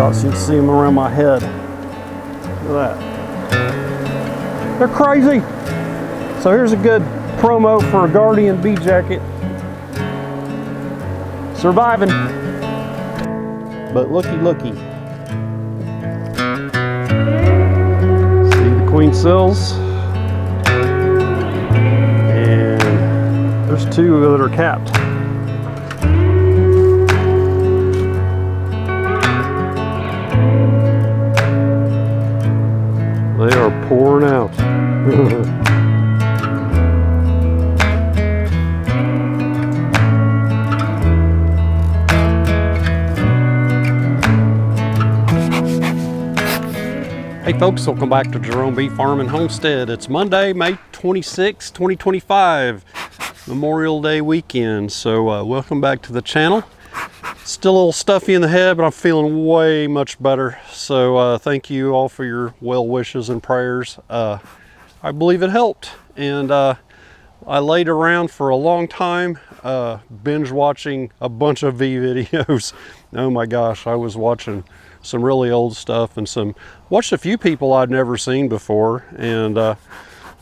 shot so you can see them around my head. Look at that. They're crazy. So here's a good promo for a Guardian bee jacket. Surviving. But looky. See the queen cells. And there's two that are capped. They are pouring out. Hey folks, welcome back to Jerome Bee Farm and Homestead. It's Monday, May 26, 2025, Memorial Day weekend. So welcome back to the channel. Still a little stuffy in the head, but I'm feeling way much better. So thank you all for your well wishes and prayers. I believe it helped. And I laid around for a long time, binge watching a bunch of V videos. Oh my gosh, I was watching some really old stuff and watched a few people I'd never seen before. And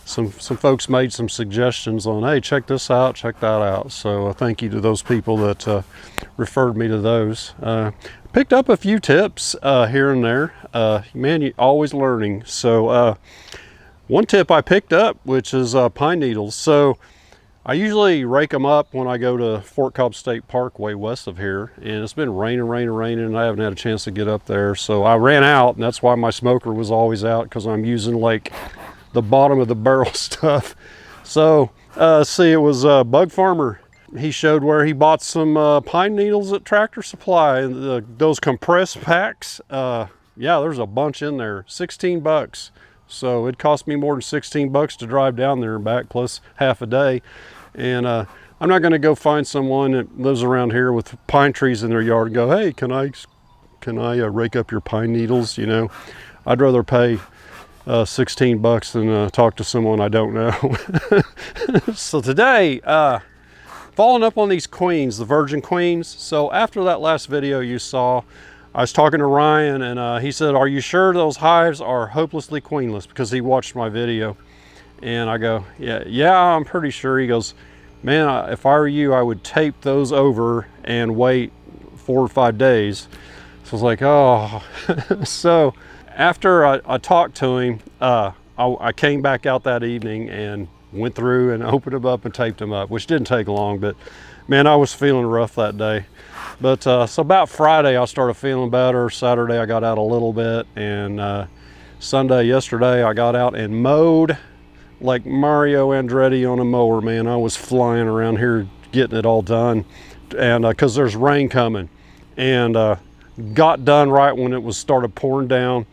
some folks made some suggestions on, hey, check this out, check that out. So thank you to those people that referred me to those. Picked up a few tips here and there. Man, you're always learning. So one tip I picked up, which is pine needles. So I usually rake them up when I go to Fort Cobb State Parkway west of here, and it's been raining, and I haven't had a chance to get up there. So I ran out, and that's why my smoker was always out, because I'm using like the bottom of the barrel stuff. So see, it was Bug Farmer. He showed where he bought some pine needles at Tractor Supply, and those compressed packs. Yeah, there's a bunch in there, 16 bucks. So it cost me more than 16 bucks to drive down there and back, plus half a day. And I'm not going to go find someone that lives around here with pine trees in their yard and go, hey, can I rake up your pine needles? You know, I'd rather pay 16 bucks than talk to someone I don't know. So today, following up on these queens, the virgin queens. So after that last video you saw, I was talking to Ryan, and he said, are you sure those hives are hopelessly queenless? Because he watched my video. And I go, yeah, I'm pretty sure. He goes, man, if I were you, I would tape those over and wait 4 or 5 days. So I was like, oh. So after I talked to him, I came back out that evening and went through and opened them up and taped them up, which didn't take long, but man, I was feeling rough that day. But so about Friday, I started feeling better. Saturday, I got out a little bit, and Sunday, yesterday, I got out and mowed like Mario Andretti on a mower, man. I was flying around here getting it all done, and because there's rain coming, and got done right when it was started pouring down,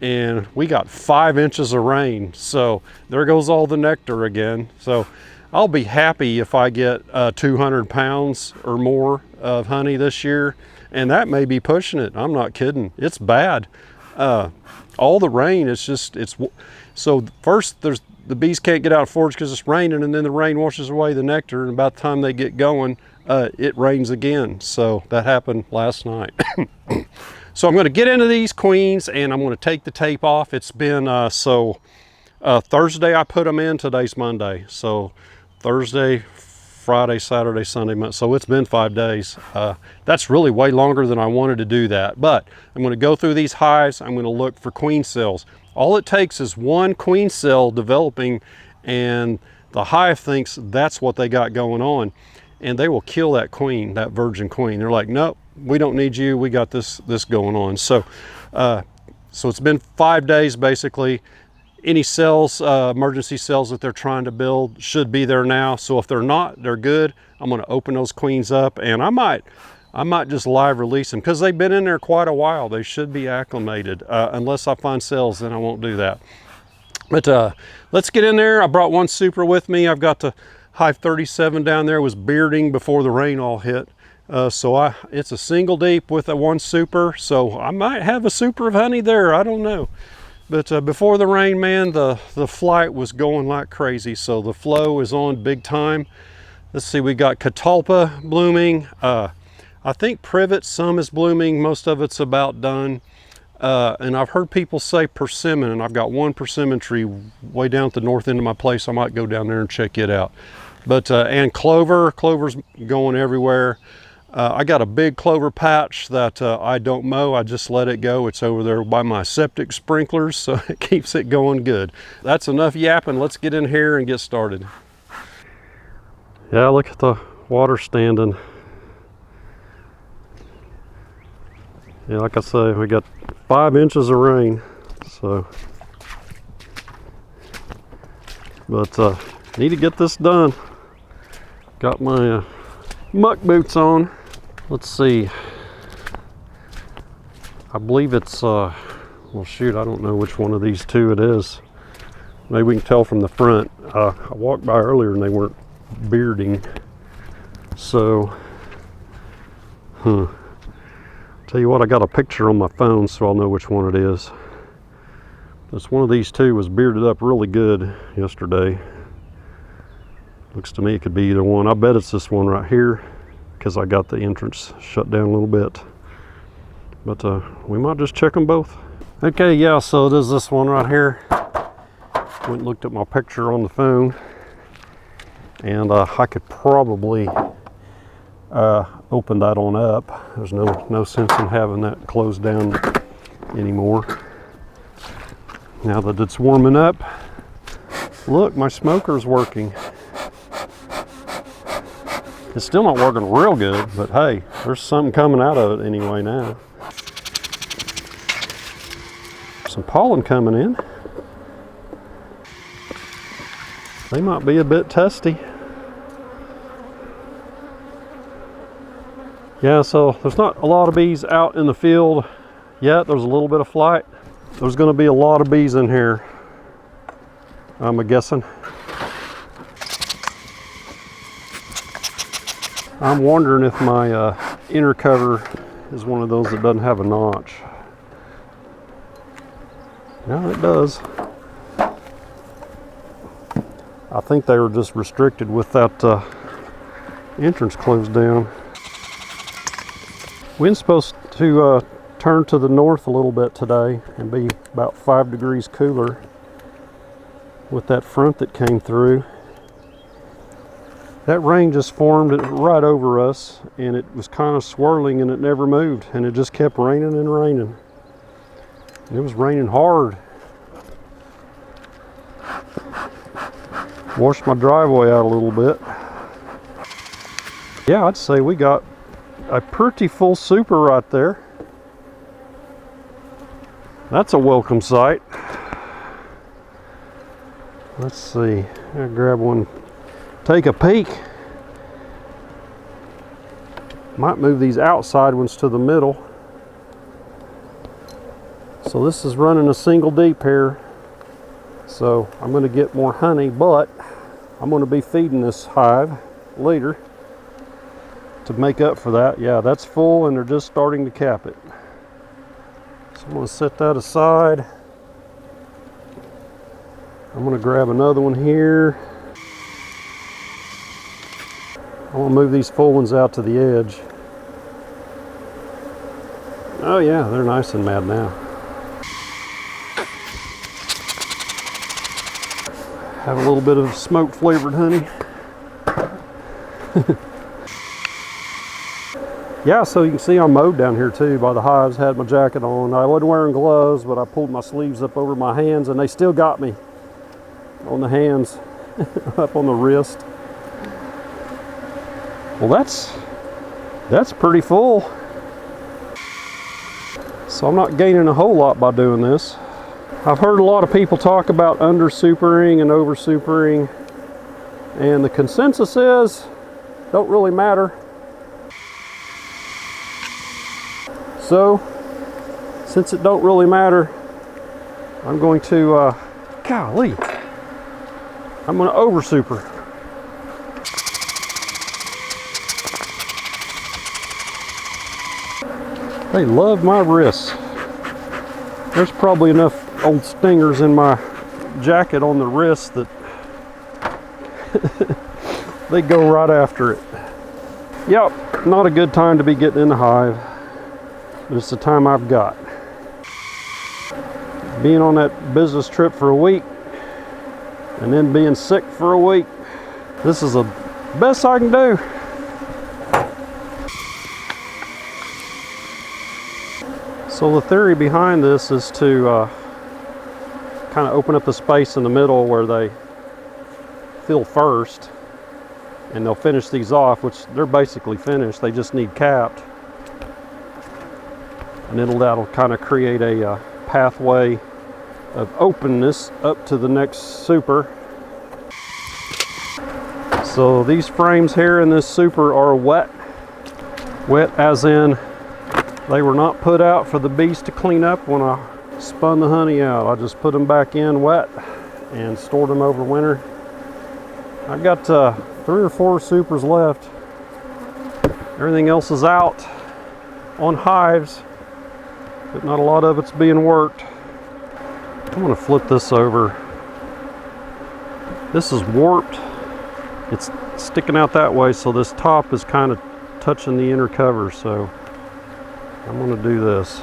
and we got 5 inches of rain. So there goes all the nectar again. So I'll be happy if I get 200 pounds or more of honey this year, and that may be pushing it. I'm not kidding. It's bad. All the rain, so first the bees can't get out of forage because it's raining, and then the rain washes away the nectar, and about the time they get going, it rains again. So that happened last night. So I'm going to get into these queens, and I'm going to take the tape off. It's been Thursday I put them in. Today's Monday, so Thursday, Friday, Saturday, Sunday, Monday. So it's been 5 days. That's really way longer than I wanted to do that. But I'm going to go through these hives. I'm going to look for queen cells. All it takes is one queen cell developing, and the hive thinks that's what they got going on, and they will kill that queen, that virgin queen. They're like, nope, we don't need you. We got this going on. So, so it's been 5 days basically. Any cells, emergency cells that they're trying to build should be there now. So if they're not, they're good. I'm going to open those queens up, and I might just live release them because they've been in there quite a while. They should be acclimated. Unless I find cells, then I won't do that. But let's get in there. I brought one super with me. I've got the hive 37 down there. It was bearding before the rain all hit. So it's a single deep with a one super. So I might have a super of honey there. I don't know. But before the rain, man, the flight was going like crazy. So the flow is on big time. Let's see, we got catalpa blooming. I think privet, some is blooming, most of it's about done. And I've heard people say persimmon, and I've got one persimmon tree way down at the north end of my place. I might go down there and check it out. But and clover's going everywhere. I got a big clover patch that I don't mow. I just let it go. It's over there by my septic sprinklers, so it keeps it going good. That's enough yapping. Let's get in here and get started. Yeah, look at the water standing. Yeah, like I say, we got 5 inches of rain, so. But need to get this done. Got my muck boots on. Let's see. I believe it's, well shoot, I don't know which one of these two it is. Maybe we can tell from the front. I walked by earlier and they weren't bearding. So, tell you what, I got a picture on my phone so I'll know which one it is. This one of these two was bearded up really good yesterday. Looks to me it could be either one. I bet it's this one right here because I got the entrance shut down a little bit. But we might just check them both. Okay, yeah, so it is this one right here. Went and looked at my picture on the phone, and I could probably open that on up. There's no sense in having that closed down anymore. Now that it's warming up, look, my smoker's working. It's still not working real good, but hey, there's something coming out of it anyway now. Some pollen coming in. They might be a bit testy. Yeah, so there's not a lot of bees out in the field yet. There's a little bit of flight. There's going to be a lot of bees in here, I'm guessing. I'm wondering if my inner cover is one of those that doesn't have a notch. Yeah, it does. I think they were just restricted with that entrance closed down. Wind's supposed to turn to the north a little bit today and be about 5 degrees cooler with that front that came through. That rain just formed right over us, and it was kind of swirling and it never moved, and it just kept raining and raining. It was raining hard. Washed my driveway out a little bit. Yeah, I'd say we got a pretty full super right there. That's a welcome sight. Let's see, I'll grab one, take a peek. Might move these outside ones to the middle. So this is running a single deep here. So I'm going to get more honey, but I'm going to be feeding this hive later to make up for that. Yeah, that's full and they're just starting to cap it. So I'm going to set that aside. I'm going to grab another one here. I want to move these full ones out to the edge. Oh yeah, they're nice and mad now. Have a little bit of smoke flavored honey. Yeah, so you can see I'm mowed down here too by the hives. Had my jacket on. I wasn't wearing gloves, but I pulled my sleeves up over my hands and they still got me on the hands, up on the wrist. Well, that's pretty full. So I'm not gaining a whole lot by doing this. I've heard a lot of people talk about under supering and over supering, and the consensus is don't really matter. So since it don't really matter, I'm going to golly, I'm going to over super. They love my wrists. There's probably enough old stingers in my jacket on the wrist that they go right after it. Yep, not a good time to be getting in the hive, but it's the time I've got. Being on that business trip for a week and then being sick for a week, this is the best I can do. So the theory behind this is to kind of open up the space in the middle where they fill first, and they'll finish these off, which they're basically finished. They just need capped, and that'll kind of create a pathway of openness up to the next super. So these frames here in this super are wet. Wet as in they were not put out for the bees to clean up when I spun the honey out. I just put them back in wet and stored them over winter. I've got 3 or 4 supers left. Everything else is out on hives, but not a lot of it's being worked. I'm going to flip this over. This is warped. It's sticking out that way, so this top is kind of touching the inner cover, so I'm going to do this.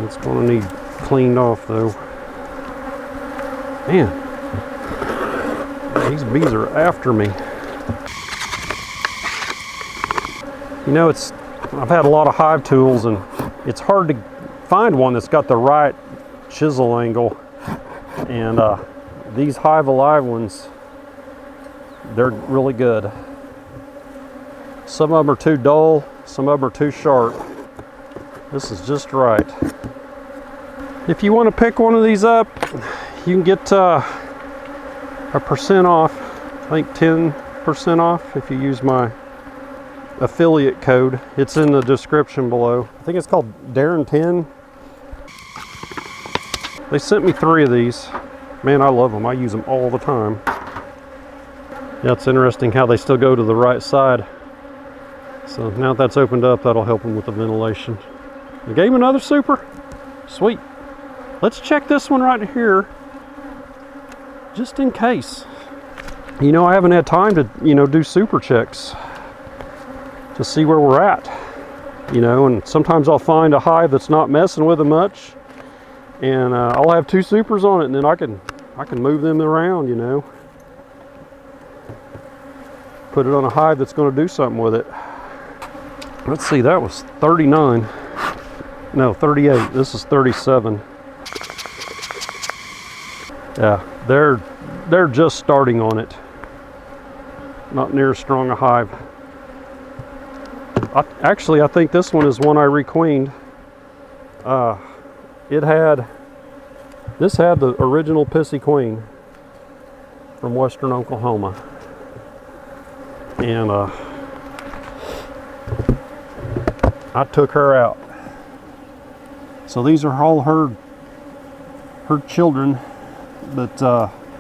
It's going to need cleaned off though. Man, these bees are after me. You know, I've had a lot of hive tools, and it's hard to find one that's got the right chisel angle. And these Hive Alive ones, they're really good. Some of them are too dull, some of them are too sharp. This is just right. If you want to pick one of these up, you can get a % off, I think 10% off if you use my affiliate code. It's in the description below. I think it's called Darren 10. They sent me 3 of these. Man, I love them. I use them all the time. Yeah, it's interesting how they still go to the right side. So now that that's opened up, that'll help them with the ventilation. I gave him another super. Sweet. Let's check this one right here, just in case. You know, I haven't had time to, do super checks to see where we're at. And sometimes I'll find a hive that's not messing with them much, and I'll have 2 supers on it, and then I can move them around, Put it on a hive that's going to do something with it. Let's see, that was 39. No, 38. This is 37. Yeah, they're just starting on it. Not near as strong a hive. Actually, I think this one is one I requeened. This had the original Pissy Queen from Western Oklahoma, and I took her out. So these are all her children, but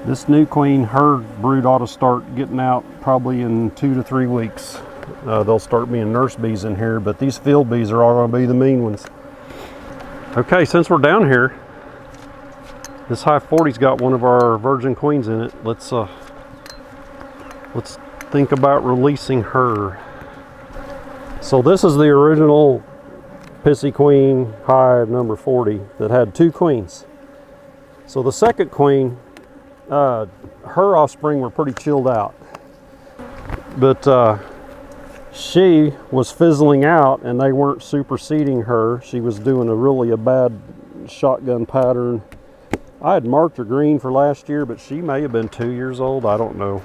this new queen, her brood ought to start getting out probably in 2 to 3 weeks. They'll start being nurse bees in here, but these field bees are all going to be the mean ones. Okay, since we're down here, this Hive 40's got one of our virgin queens in it. Let's think about releasing her. So this is the original Pissy Queen hive number 40 that had 2 queens. So the second queen, her offspring were pretty chilled out, but she was fizzling out and they weren't superseding her. She was doing a bad shotgun pattern. I had marked her green for last year, but she may have been 2 years old. I don't know.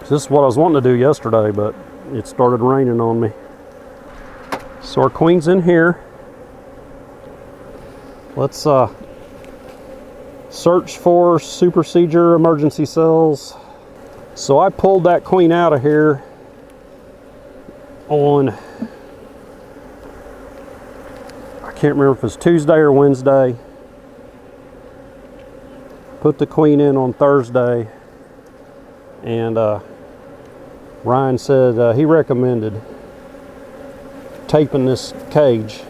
This is what I was wanting to do yesterday, but it started raining on me. So our queen's in here. Let's search for supersedure emergency cells. So I pulled that queen out of here on, I can't remember if it was Tuesday or Wednesday. Put the queen in on Thursday, and Ryan said he recommended taping this cage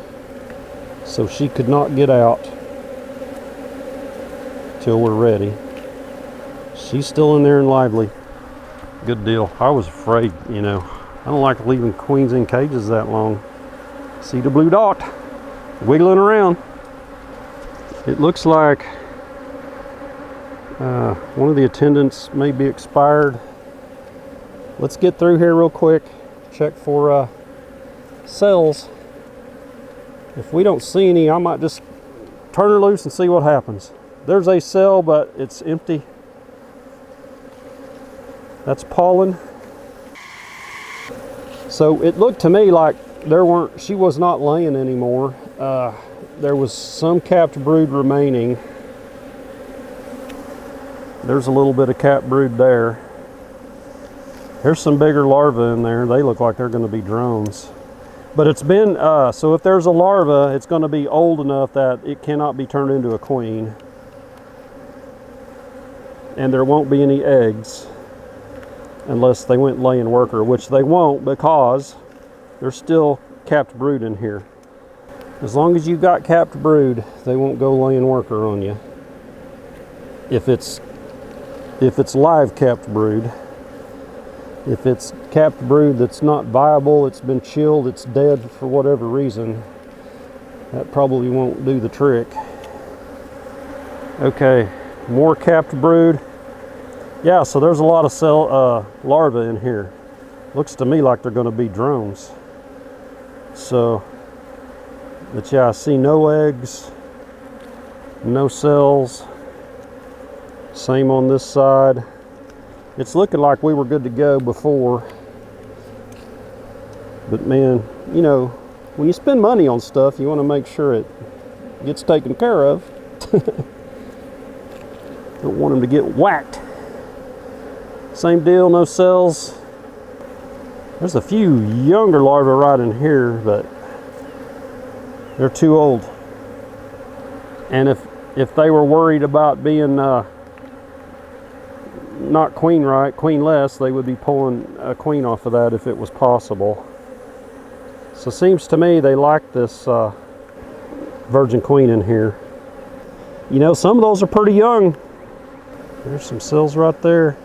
so she could not get out till we're ready. She's still in there and lively. Good deal. I was afraid, you know. I don't like leaving queens in cages that long. See the blue dot wiggling around. It looks like one of the attendants may be expired. Let's get through here real quick, check for cells. If we don't see any, I might just turn her loose and see what happens. There's a cell, but it's empty. That's pollen. So it looked to me like she was not laying anymore. There was some capped brood remaining. There's a little bit of capped brood there. There's some bigger larvae in there. They look like they're going to be drones. But it's been, so if there's a larva, it's going to be old enough that it cannot be turned into a queen. And there won't be any eggs unless they went laying worker, which they won't because there's still capped brood in here. As long as you've got capped brood, they won't go laying worker on you. If it's live capped brood. If it's capped brood that's not viable, it's been chilled, it's dead for whatever reason, that probably won't do the trick. Okay, more capped brood. Yeah, so there's a lot of larvae in here. Looks to me like they're going to be drones. So, but yeah, I see no eggs, no cells. Same on this side. It's looking like we were good to go before. But man, you know, when you spend money on stuff, you want to make sure it gets taken care of. Don't want them to get whacked. Same deal, no cells. There's a few younger larvae right in here, but they're too old. And if they were worried about being not queenless, they would be pulling a queen off of that if it was possible. So it seems to me they like this virgin queen in here. You know, some of those are pretty young. There's some cells right there.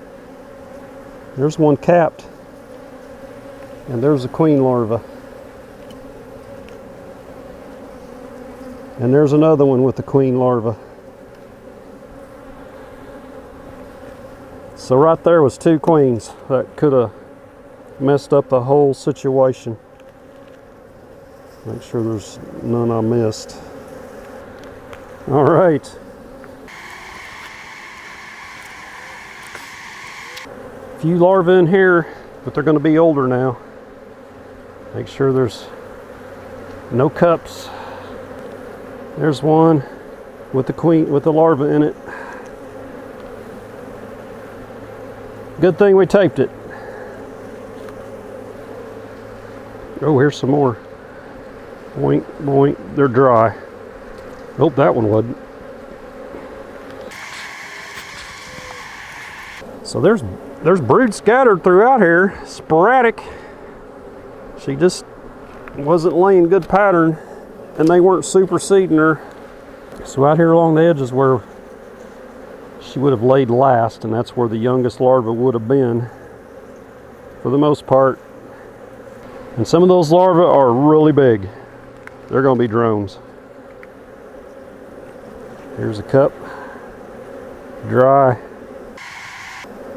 There's one capped. And there's a queen larva. And there's another one with the queen larva. So right there was two queens that could have messed up the whole situation. Make sure there's none I missed. All right. Few larvae in here, but they're going to be older now. Make sure there's no cups. There's one with the queen, with the larva in it. Good thing we taped it. Oh, here's some more. Boink, boink, they're dry. Oh, that one wasn't. So there's brood scattered throughout here, sporadic. She just wasn't laying good pattern and they weren't superseding her. So out here along the edge is where she would have laid last, and that's where the youngest larva would have been for the most part. And some of those larvae are really big. They're going to be drones. Here's a cup, dry.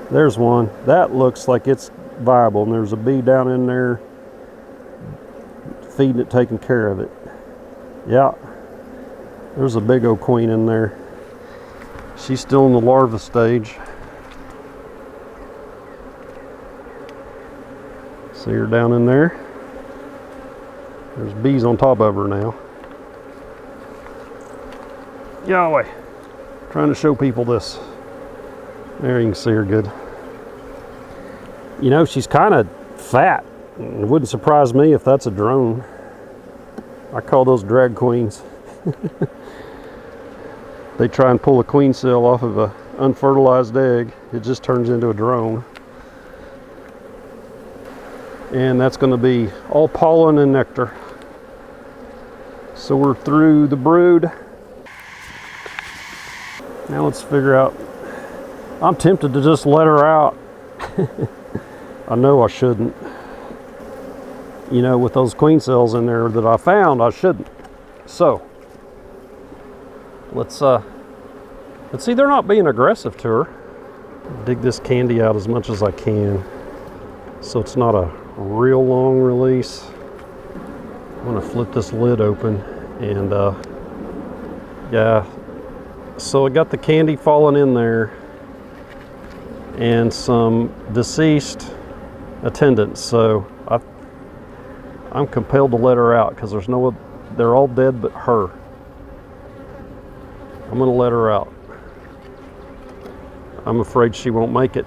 There's one. That looks like it's viable, and there's a bee down in there feeding it, taking care of it. Yeah, there's a big old queen in there. She's still in the larva stage. See her down in there? There's bees on top of her now. Yahweh, trying to show people this. There you can see her good. You know, she's kind of fat. It wouldn't surprise me if that's a drone. I call those drag queens. They try and pull a queen cell off of an unfertilized egg. It just turns into a drone. And that's going to be all pollen and nectar. So we're through the brood. Now let's figure out. I'm tempted to just let her out. I know I shouldn't. You know, with those queen cells in there that I found, I shouldn't. So let's see, they're not being aggressive to her. Dig this candy out as much as I can so it's not a real long release. I'm gonna flip this lid open and yeah, so I got the candy falling in there and some deceased attendants, so I'm compelled to let her out because there's no, they're all dead but her. I'm gonna let her out. I'm afraid she won't make it.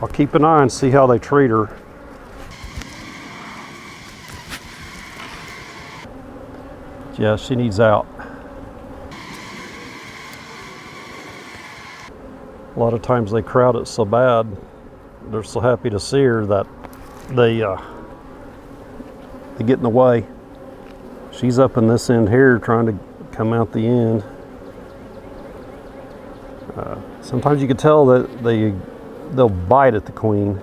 I'll keep an eye and see how they treat her. Yeah, she needs out. A lot of times they crowd it so bad, they're so happy to see her that they get in the way. She's up in this end here trying to come out the end. Sometimes you can tell that they'll bite at the queen,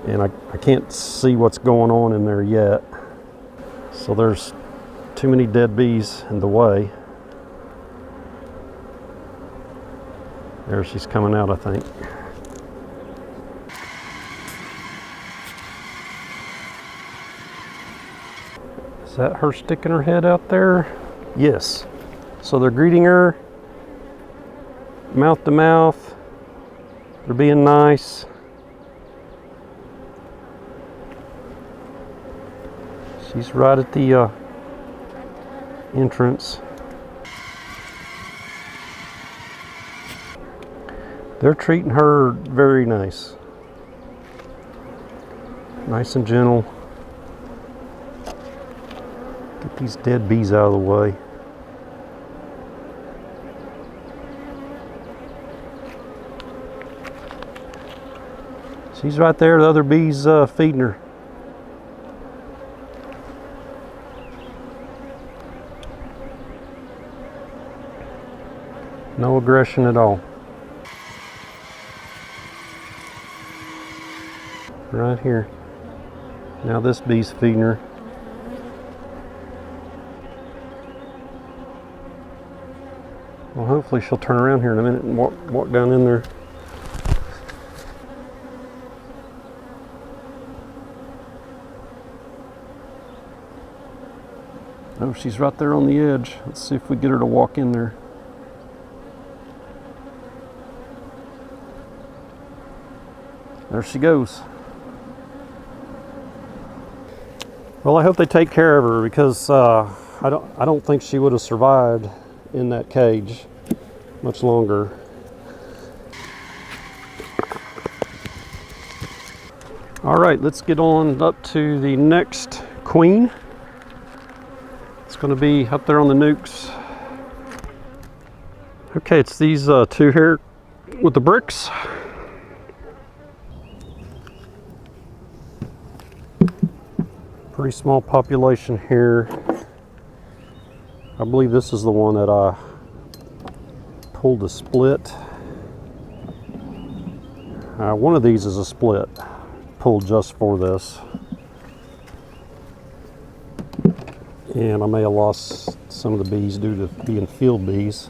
and I can't see what's going on in there yet. So there's too many dead bees in the way. There she's coming out, I think. Is that her sticking her head out there? Yes. So they're greeting her mouth to mouth. They're being nice. She's right at the entrance. They're treating her very nice. Nice and gentle. Get these dead bees out of the way. She's right there, the other bees feeding her. No aggression at all. Right here. Now this bee's feeding her. Well, hopefully she'll turn around here in a minute and walk down in there. Oh, she's right there on the edge. Let's see if we get her to walk in there. There she goes. Well, I hope they take care of her because I don't think she would have survived in that cage much longer. All right, let's get on up to the next queen. It's going to be up there on the nukes. Okay, it's these two here with the bricks. Pretty small population here. I believe this is the one that I pulled a split. One of these is a split, pulled just for this. And I may have lost some of the bees due to being field bees.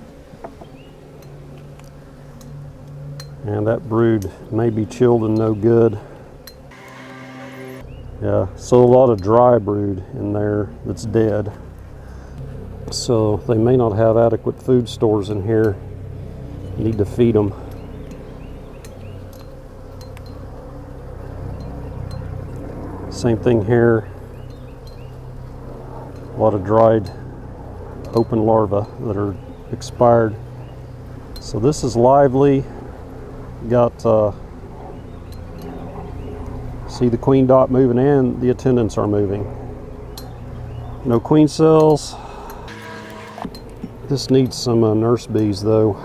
And that brood may be chilled and no good. Yeah, so a lot of dry brood in there that's dead. So they may not have adequate food stores in here. You need to feed them. Same thing here. A lot of dried open larvae that are expired. So this is lively. Got see the queen dot moving and the attendants are moving. No queen cells. This needs some nurse bees though,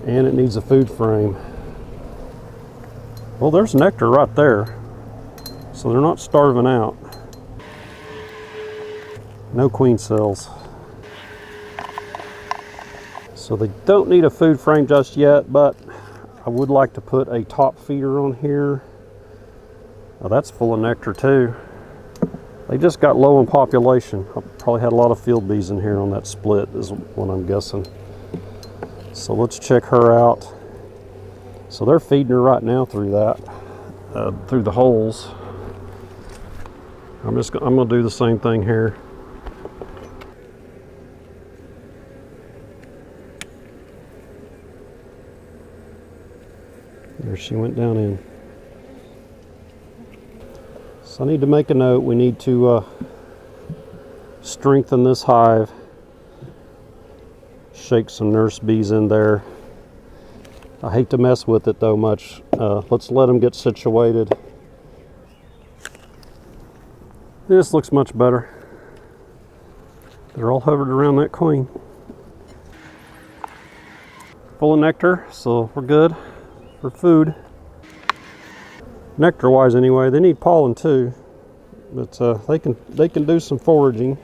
and it needs a food frame. Well, there's nectar right there, so they're not starving out. No queen cells. So they don't need a food frame just yet, but I would like to put a top feeder on here. Oh, that's full of nectar too. They just got low in population. I probably had a lot of field bees in here on that split is what I'm guessing. So let's check her out. So they're feeding her right now through that, through the holes. I'm gonna do the same thing here. There she went down in. So I need to make a note. We need to strengthen this hive. Shake some nurse bees in there. I hate to mess with it though much. Let's let them get situated. This looks much better. They're all hovered around that queen. Full of nectar, so we're good for food. Nectar wise anyway, they need pollen too, but they can do some foraging.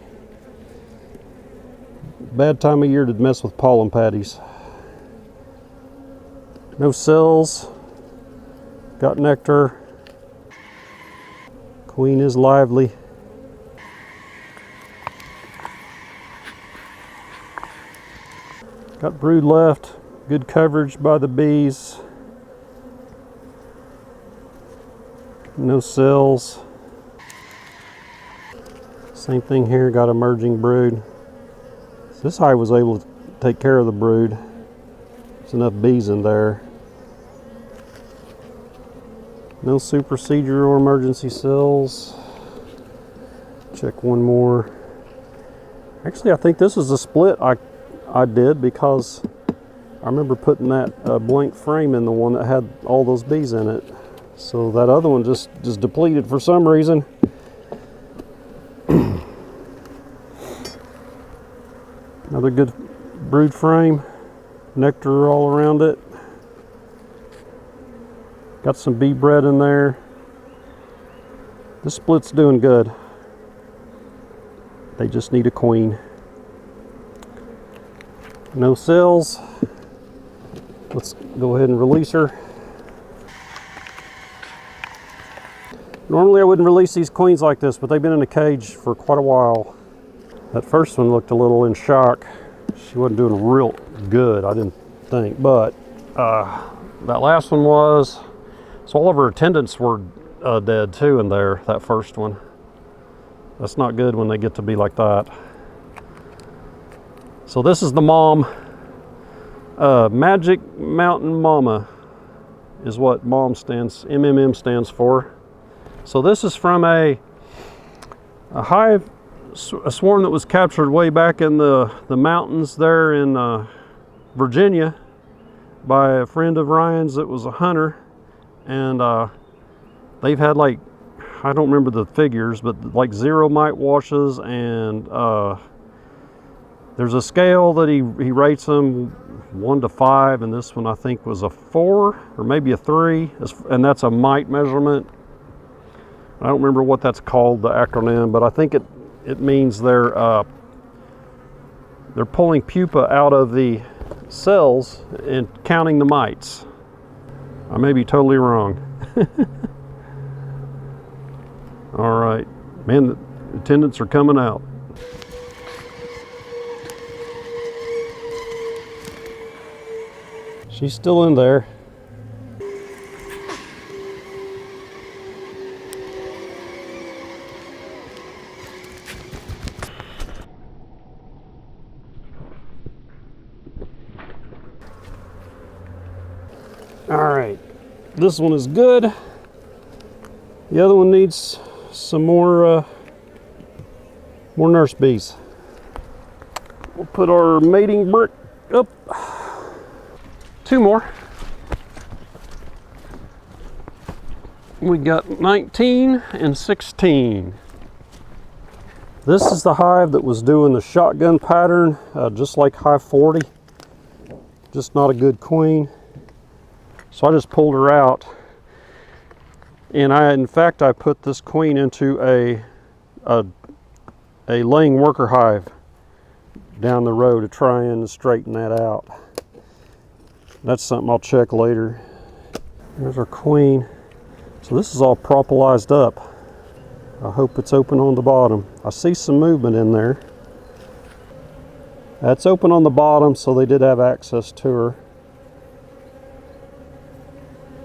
Bad time of year to mess with pollen patties. No cells, got nectar. Queen is lively. Got brood left, good coverage by the bees. No cells. Same thing here, got emerging brood. So this hive was able to take care of the brood. There's enough bees in there. No supersedure or emergency cells. Check one more. Actually, I think this is a split I did because I remember putting that blank frame in the one that had all those bees in it. So that other one just depleted for some reason. Another good brood frame. Nectar all around it. Got some bee bread in there. This split's doing good. They just need a queen. No cells. Let's go ahead and release her. Normally I wouldn't release these queens like this, but they've been in a cage for quite a while. That first one looked a little in shock. She wasn't doing real good, I didn't think, but that last one was. So all of her attendants were dead too in there, that first one. That's not good when they get to be like that. So this is the mom. Magic Mountain Mama is what MMM stands for. So this is from a hive, a swarm that was captured way back in the mountains there in Virginia by a friend of Ryan's that was a hunter. And they've had like, I don't remember the figures, but like 0 mite washes, and there's a scale that he rates them 1 to 5, and this one I think was a 4 or maybe a 3, and that's a mite measurement. I don't remember what that's called, the acronym, but I think it means they're pulling pupa out of the cells and counting the mites. I may be totally wrong. All right, man, the attendants are coming out. She's still in there. All right, this one is good. The other one needs some more nurse bees. We'll put our mating brick up. 2 more. We got 19 and 16. This is the hive that was doing the shotgun pattern, just like hive 40. Just not a good queen. So I just pulled her out. And in fact, I put this queen into a laying worker hive down the road to try and straighten that out. That's something I'll check later. There's our queen. So this is all propolized up. I hope it's open on the bottom. I see some movement in there. That's open on the bottom, so they did have access to her.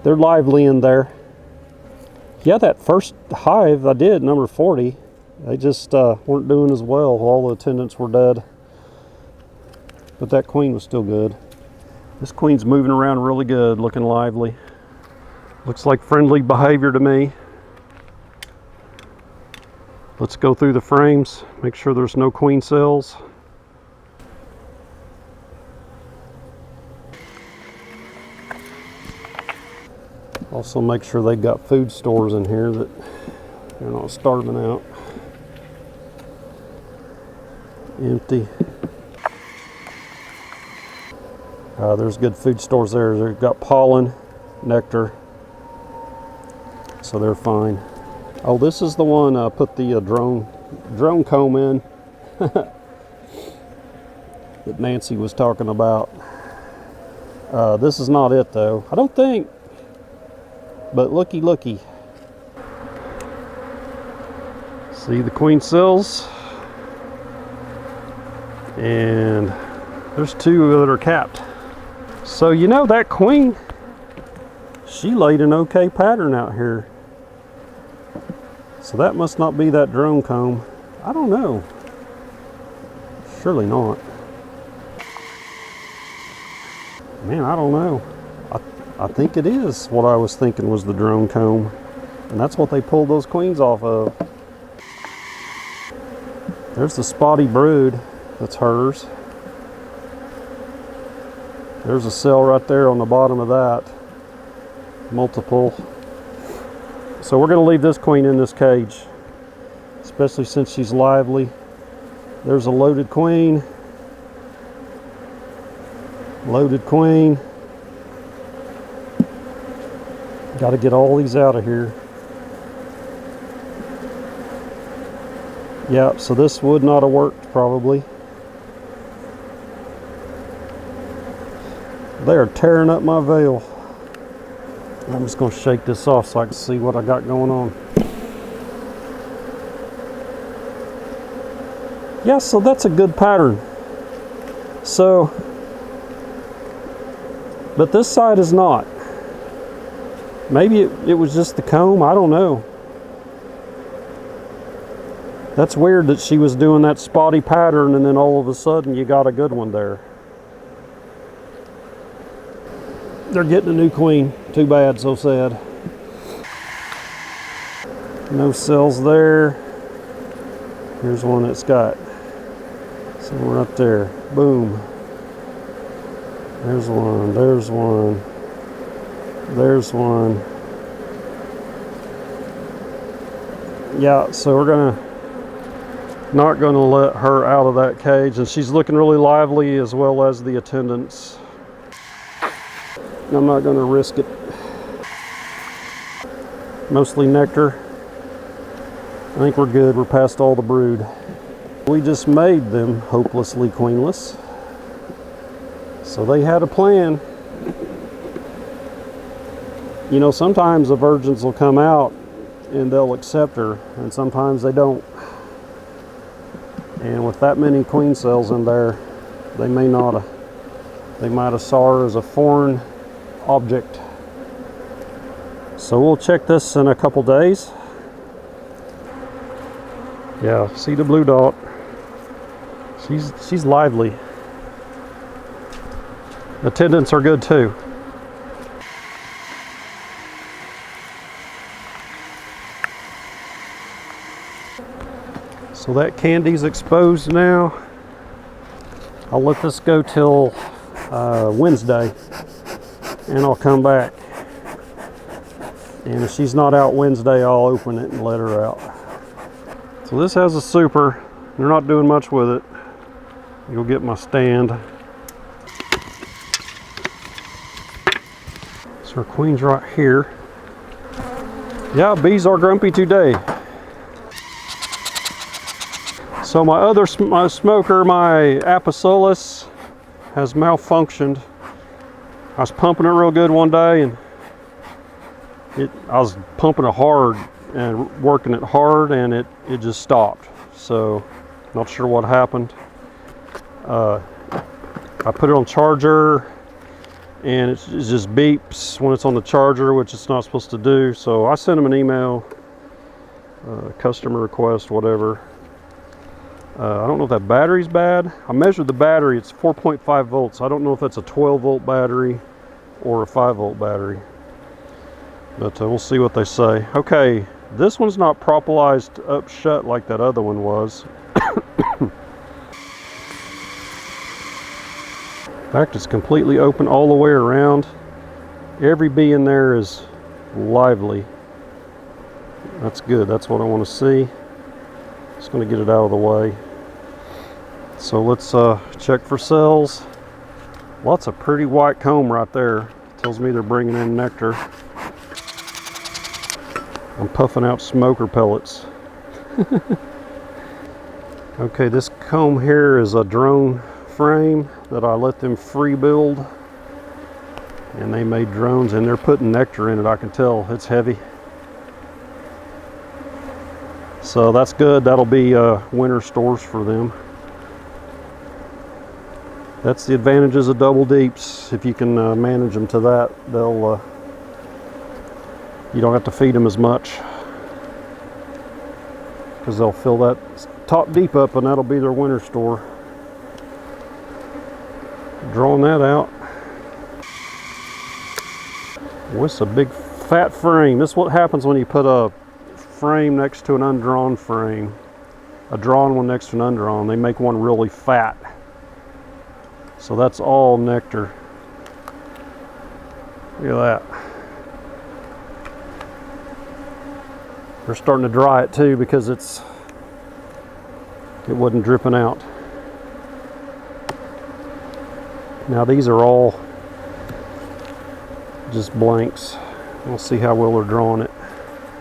They're lively in there. Yeah, that first hive I did, number 40, they just weren't doing as well. All the attendants were dead. But that queen was still good. This queen's moving around really good, looking lively. Looks like friendly behavior to me. Let's go through the frames, make sure there's no queen cells. Also make sure they've got food stores in here that they're not starving out. Empty. There's good food stores there. They've got pollen, nectar, so they're fine. Oh, this is the one I put the drone comb in that Nancy was talking about. This is not it though, I don't think. But looky. See the queen cells? And there's two that are capped. So you know that queen, she laid an okay pattern out here. So that must not be that drone comb. I don't know. Surely not. Man, I don't know. I think it is what I was thinking was the drone comb. And that's what they pulled those queens off of. There's the spotty brood. That's hers. There's a cell right there on the bottom of that. Multiple. So we're going to leave this queen in this cage, especially since she's lively. There's a loaded queen. Loaded queen. Got to get all these out of here. Yeah, so this would not have worked probably. They are tearing up my veil. I'm just going to shake this off so I can see what I got going on. Yeah, so that's a good pattern. So, but this side is not. Maybe it was just the comb, I don't know. That's weird that she was doing that spotty pattern and then all of a sudden you got a good one there. They're getting a new queen. Too bad, so sad. No cells there. Here's one that's got some right there. Boom. There's one. There's one. There's one. Yeah, so we're not gonna let her out of that cage, and she's looking really lively as well as the attendants. I'm not going to risk it. Mostly nectar. I think we're good. We're past all the brood. We just made them hopelessly queenless. So they had a plan. You know, sometimes the virgins will come out and they'll accept her, and sometimes they don't. And with that many queen cells in there, they may not have. They might have saw her as a foreign object. So we'll check this in a couple days. Yeah, see the blue dot. She's lively. Attendants are good too. So that candy's exposed now. I'll let this go till Wednesday, and I'll come back. And if she's not out Wednesday, I'll open it and let her out. So this has a super. They're not doing much with it. You'll get my stand. So our queen's right here. Yeah, bees are grumpy today. So my other smoker, my Apicillus, has malfunctioned. I was pumping it real good one day and I was pumping it hard and working it hard, and it just stopped. So not sure what happened. I put it on charger, and it just beeps when it's on the charger, which it's not supposed to do. So I sent them an email, customer request, whatever. I don't know if that battery's bad. I measured the battery, it's 4.5 volts. I don't know if that's a 12 volt battery or a 5 volt battery, but we'll see what they say. Okay, this one's not propolized up shut like that other one was. In fact, it's completely open all the way around. Every bee in there is lively. That's good, that's what I want to see. Just going to get it out of the way. So let's check for cells. Lots of pretty white comb right there. Tells me they're bringing in nectar. I'm puffing out smoker pellets. Okay, this comb here is a drone frame that I let them free build, and they made drones, and they're putting nectar in it. I can tell it's heavy. So that's good. That'll be winter stores for them. That's the advantages of double deeps. If you can manage them to that, they'll you don't have to feed them as much, because they'll fill that top deep up, and that'll be their winter store. Drawing that out. Oh, it's a big fat frame. This is what happens when you put a frame next to an undrawn frame. A drawn one next to an undrawn. They make one really fat. So that's all nectar. Look at that. They're starting to dry it too, because it wasn't dripping out. Now these are all just blanks. We'll see how well they're drawing it.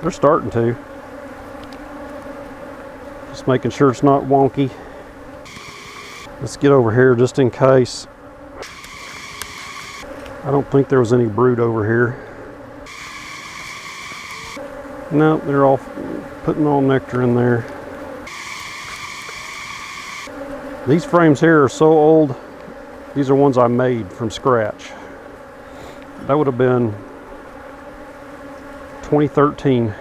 They're starting to. Just making sure it's not wonky. Let's get over here just in case. I don't think there was any brood over here. No, they're all putting all nectar in there. These frames here are so old. These are ones I made from scratch. That would have been 2013.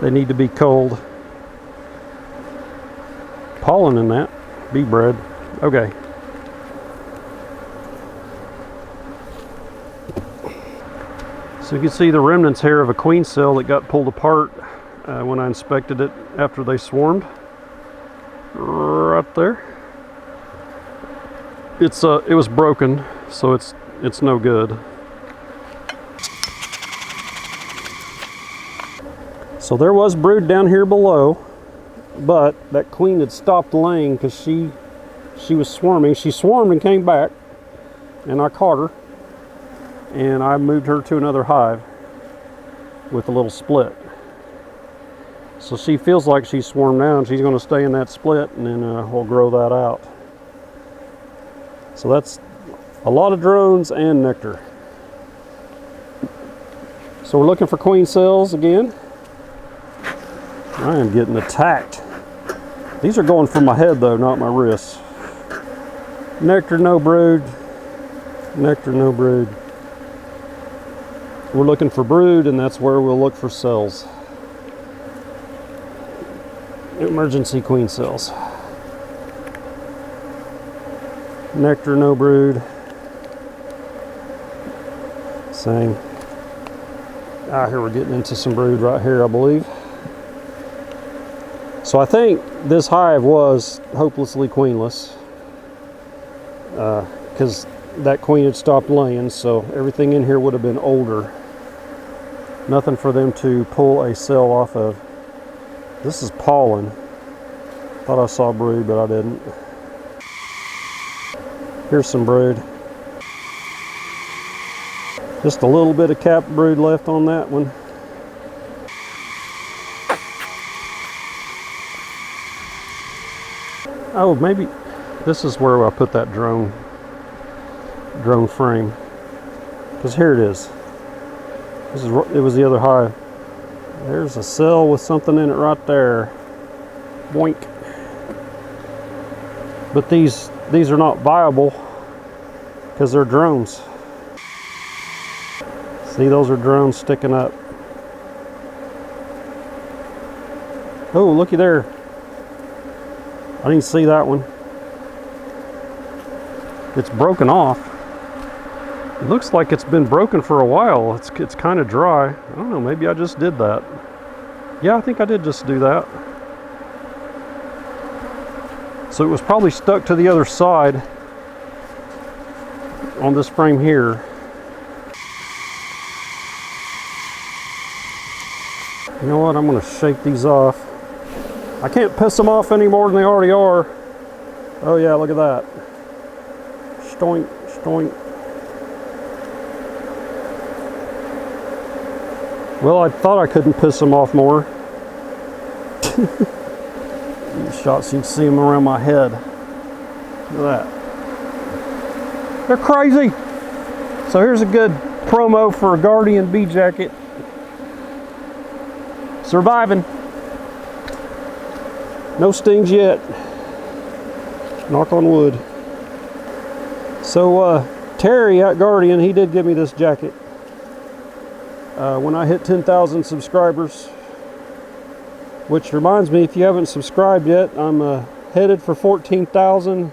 They need to be cold. Pollen in that. Bee bread. Okay. So you can see the remnants here of a queen cell that got pulled apart when I inspected it after they swarmed. Right there. It was broken, so it's no good. So there was brood down here below, but that queen had stopped laying because she was swarming. She swarmed and came back, and I caught her, and I moved her to another hive with a little split. So she feels like she's swarmed down. She's going to stay in that split, and then we'll grow that out. So that's a lot of drones and nectar. So we're looking for queen cells again. I am getting attacked. These are going for my head though, not my wrists. Nectar, no brood. Nectar, no brood. We're looking for brood, and that's where we'll look for cells. Emergency queen cells. Nectar, no brood. Same. Here we're getting into some brood right here, I believe. So I think this hive was hopelessly queenless, because that queen had stopped laying, so everything in here would have been older. Nothing for them to pull a cell off of. This is pollen. Thought I saw brood, but I didn't. Here's some brood. Just a little bit of capped brood left on that one. Oh, maybe this is where I put that drone frame. Because here it is. It was the other hive. There's a cell with something in it right there. Boink. But these are not viable because they're drones. See, those are drones sticking up. Oh, looky there. I didn't see that one. It's broken off. It looks like it's been broken for a while. It's kind of dry. I don't know, maybe I just did that. Yeah, I think I did just do that. So it was probably stuck to the other side on this frame here. You know what, I'm gonna shake these off. I can't piss them off any more than they already are. Oh yeah, look at that. Stoink, stoink. Well, I thought I couldn't piss them off more. These shots, you can see them around my head. Look at that. They're crazy. So here's a good promo for a Guardian bee jacket. Surviving. No stings yet. Knock on wood. So Terry at Guardian, he did give me this jacket. When I hit 10,000 subscribers. Which reminds me, if you haven't subscribed yet, I'm headed for 14,000.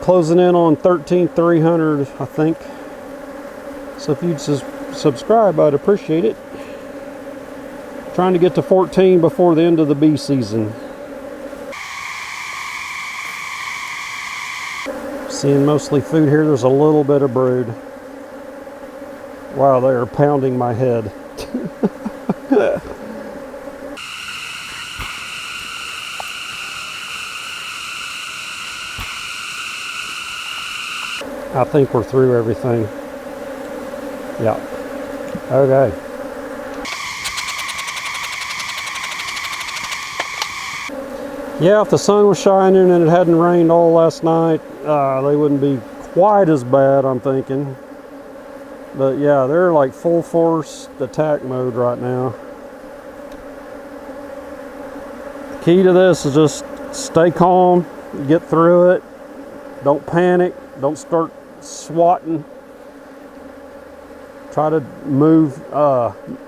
Closing in on 13,300, I think. So if you'd subscribe, I'd appreciate it. Trying to get to 14 before the end of the bee season. Seeing mostly food here. There's a little bit of brood. Wow, they are pounding my head. I think we're through everything. Yeah. Okay. Yeah, if the sun was shining and it hadn't rained all last night, they wouldn't be quite as bad, I'm thinking. But yeah, they're like full force attack mode right now. The key to this is just stay calm, get through it, don't panic, don't start swatting. Try to move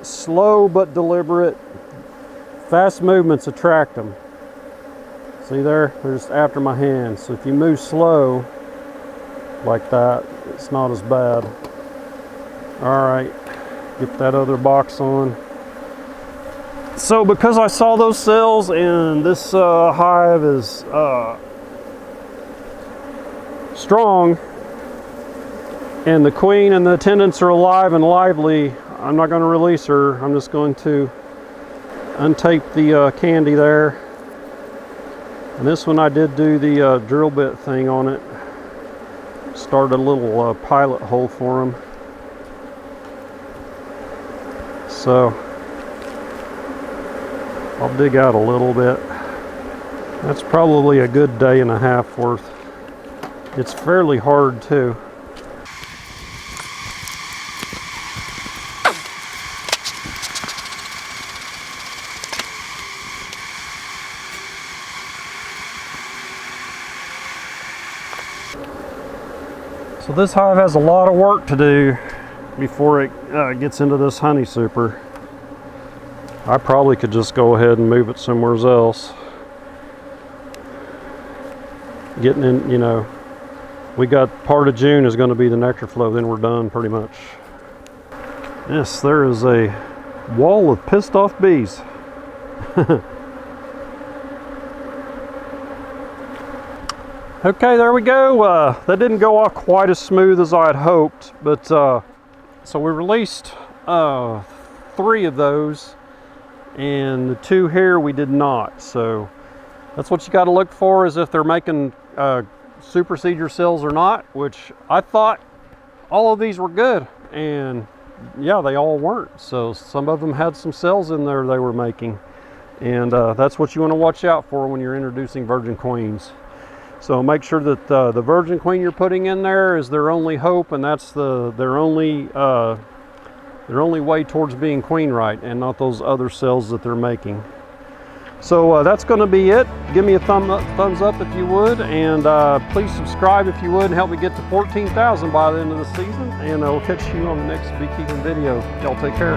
slow but deliberate. Fast movements attract them. See there? They're just after my hand. So if you move slow like that, it's not as bad. Alright, get that other box on. So because I saw those cells and this hive is strong and the queen and the attendants are alive and lively, I'm not going to release her. I'm just going to untape the candy there. And this one I did do the drill bit thing on it. Started a little pilot hole for them. So I'll dig out a little bit. That's probably a good day and a half worth. It's fairly hard too. So this hive has a lot of work to do before it gets into this honey super. I probably could just go ahead and move it somewhere else. Getting in, you know, we got part of June is going to be the nectar flow, then we're done pretty much. Yes, there is a wall of pissed off bees. Okay, there we go. That didn't go off quite as smooth as I had hoped, but so we released 3 of those, and the 2 here we did not. So that's what you got to look for, is if they're making supersede your cells or not, which I thought all of these were good, and yeah, they all weren't. So some of them had some cells in there they were making, and that's what you want to watch out for when you're introducing virgin queens. So make sure that the virgin queen you're putting in there is their only hope, and that's their only Their only way towards being queen right, and not those other cells that they're making. So that's going to be it. Give me a thumbs up if you would, and please subscribe if you would, and help me get to 14,000 by the end of the season. And we'll catch you on the next beekeeping video. Y'all take care.